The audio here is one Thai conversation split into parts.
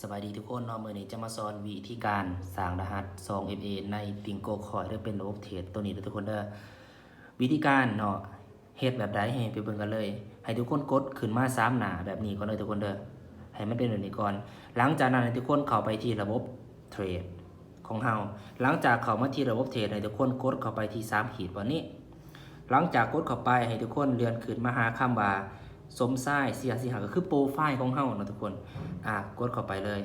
สวัสดีทุกคนเนาะมื้อนี้จะมาสอนวิธีการสร้างรหัส 2FA ในติงโกคอยหรือเป็นระบบเทรดตัวนี้เด้อทุกคนเด้อวิธีการเนาะเฮ็ดแบบใดให้ไปเบิ่งกันเลย ให้ทุกคนกดขึ้นมา3หน้าแบบนี้ก่อนเลยทุกคนเด้อให้มันเป็นแบบนี้ก่อนหลังจากนั้นให้ทุกคนเข้าไปที่ระบบเทรดของเฮาหลังจากเข้ามาที่ระบบเทรดให้ทุกคนกดเข้าไปที่3ขีดวันนี้หลังจากกดเข้าไปให้ทุกคนเลื่อนขึ้นมาหาคำว่าสมไส้เสียสิหาก็คือโปรไฟล์ของเฮาเนาะทุกคนกดเข้าไปเลย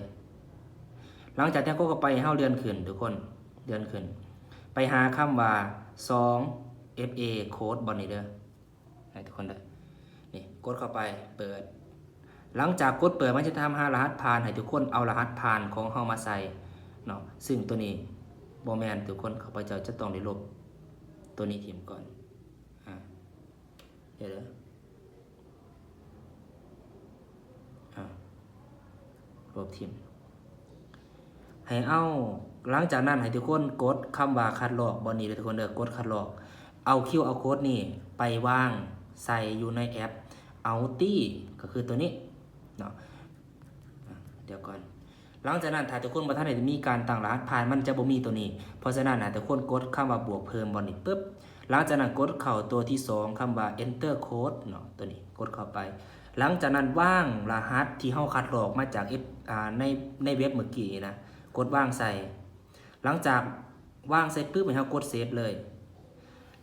หลังจากที่กดเข้าไปเฮาเลื่อนขึ้นทุกคนเลื่อนขึ้นไปหาคำว่า 2FA โค้ดบอนนี่เด้อให้ทุกคนเด้อนี่กดเข้าไปเปิดหลังจากกดเปิดมันจะทำหารหัสผ่านให้ทุกคนเอารหัสผ่านของเฮามาใส่เนาะซึ่งตัวนี้บ่แม่นทุกคนเข้าไปจะต้องได้ลบตัวนี้ทิ้งก่อนเดี๋ยวลบทิ้งให้เอาหลังจากนั้นให้ทุกคนกดคำว่าคัดลอกบอนนี้เลยทุกคนเด้อกดคัดลอกเอาQR code นี่ไปวางใส่อยู่ในแอปเอาตี้ก็คือตัวนี้เนาะเดี๋ยวก่อนหลังจากนั้นถ้าทุกคนบ่ทันได้มีการตั้งรหัสผ่านมันจะบ่มีตัวนี้เพราะฉะนั้นทุกคนกดคำว่าบวกเพิ่มบอนนี้ปึ๊บหลังจากนั้นกดเข้าตัวที่2คำว่า enter code เนาะตัวนี้กดเข้าไปหลังจากนั้นว่างรหัสที่เฮาคัดลอกมาจากในเว็บเมื่อกี้นะกดว่างใส่หลังจากว่างเสร็จปึ๊บให้เฮากดเซฟเลย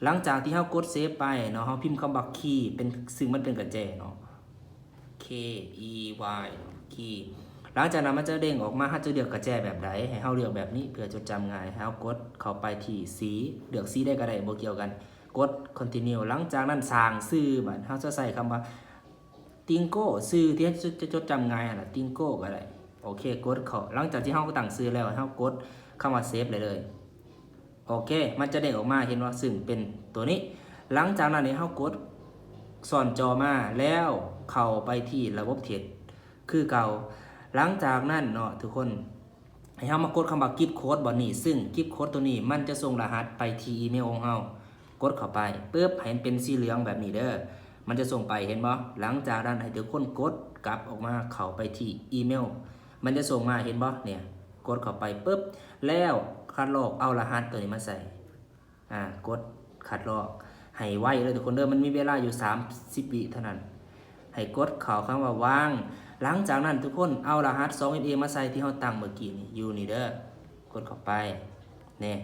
หลังจากที่เฮากดเซฟไปเนาะเฮาพิมพ์คำว่า key เป็นซึ่งมันเป็นกระแจเนาะ K E Y key หลังจากนั้นมันจะเด้งออกมาเฮาจะเลือกกระแจแบบใดให้เฮาเลือกแบบนี้เพื่อจดจำง่ายให้เฮากดเข้าไปที่สีเลือกสีได้ก็ได้บ่เกี่ยวกันกด continue หลังจากนั้นสร้างชื่อบัดเฮาจะใส่คำว่าติงโก้ชื่อที่จะจดจำง่ายน่ะติงโก้ก็ได้โอเคกดเข้าหลังจากที่เฮาตั้งชื่อแล้วเฮากดคำว่าเซฟเลยโอเคมันจะเด้งออกมาเห็นว่าซึ่งเป็นตัวนี้หลังจากนั้นเฮากดสอนจอมาแล้วเข้าไปที่ระบบเทรดคือเก่าหลังจากนั้นเนาะทุกคนให้เฮามากดคำว่ากิฟต์โค้ดบ่นี้ซึ่งกิฟต์โค้ดตัวนี้มันจะส่งรหัสไปที่อีเมลของเฮากดเข้าไปปึ๊บเห็นเป็นสีเหลืองแบบนี้เด้อมันจะส่งไปเห็นบ่หลังจากนั้นให้ทุกคนกดกลับออกมาเข้าไปที่อีเมลมันจะส่งมาเห็นบ่เนี่ยกดเข้าไปปึ๊บแล้วคัดลอกเอารหัสตัวนี้มาใส่กดคัดลอกให้ไวเลยทุกคนเด้อมันมีเวลาอยู่30วิเท่านั้นให้กดเข้าคำว่าวางหลังจากนั้นทุกคนเอารหัส 2FA มาใส่ที่เฮาตั้งเมื่อกี้นี่อยู่นี่เด้อกดเข้าไปนี่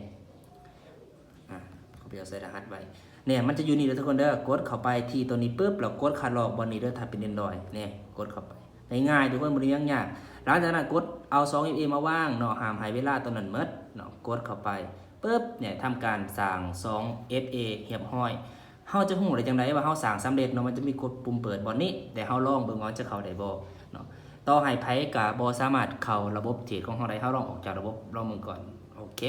เขาไปเอาใส่รหัสไว้เนี่ยมันจะอยู่นี่เด้อทุกคนเด้อกดเข้าไปที่ตัวนี้ปึ๊บแล้วกดคัดลอกบนนี้เด้อถ้าเป็น Android เนี่ยกดเข้าไปง่ายๆทุกคนบ่ได้ยากหลังจากนั้นกดเอา 2FA มาวางเนาะห้ามให้เวลาตัวนั้นหมดเนาะกดเข้าไปปึ๊บเนี่ยทำการสร้าง 2FA เรียบร้อยเฮาจะฮู้ได้จังได๋ว่าเฮาสร้างสำเร็จเนาะมันจะมีกดปุ่มเปิดบ่นี้แต่เฮาลองเบิ่งว่าจะเข้าได้บ่เนาะต่อให้ไผก็บ่สามารถเข้าระบบเทรดของเฮาได้เฮาลองออกจากระบบลองเบิ่งก่อนโอเค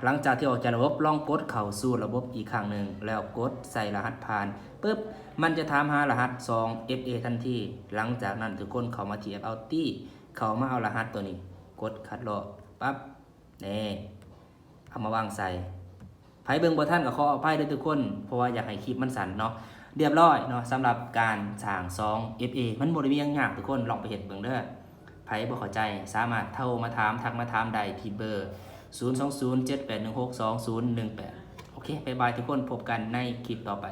หลังจากที่ออกจากระบบลองกดเข้าสู่ระบบอีกครั้งหนึ่งแล้วกดใส่รหัสผ่านปึ๊บมันจะถามหารหัส 2FA ทันทีหลังจากนั้นทุกคนเข้ามาที่แอป Auty เข้ามาเอารหัสตัวนี้กดคัดลอกปั๊บนี่เอามาวางใส่ไผเบิ่งบ่ทันก็ขออภัยด้วยทุกคนเพราะว่าอยากให้คลิปมันสั้นเนาะเรียบร้อยเนาะสำหรับการสร้าง 2FA มันบ่ได้มีหยังยากทุกคนลองไปเฮ็ดเบิ่งเด้อไผบ่เข้าใจสามารถโทรมาถามทักมาถามได้ที่เบอร์02078162018โอเคบ๊ายบายทุกคนพบกันในคลิปต่อไป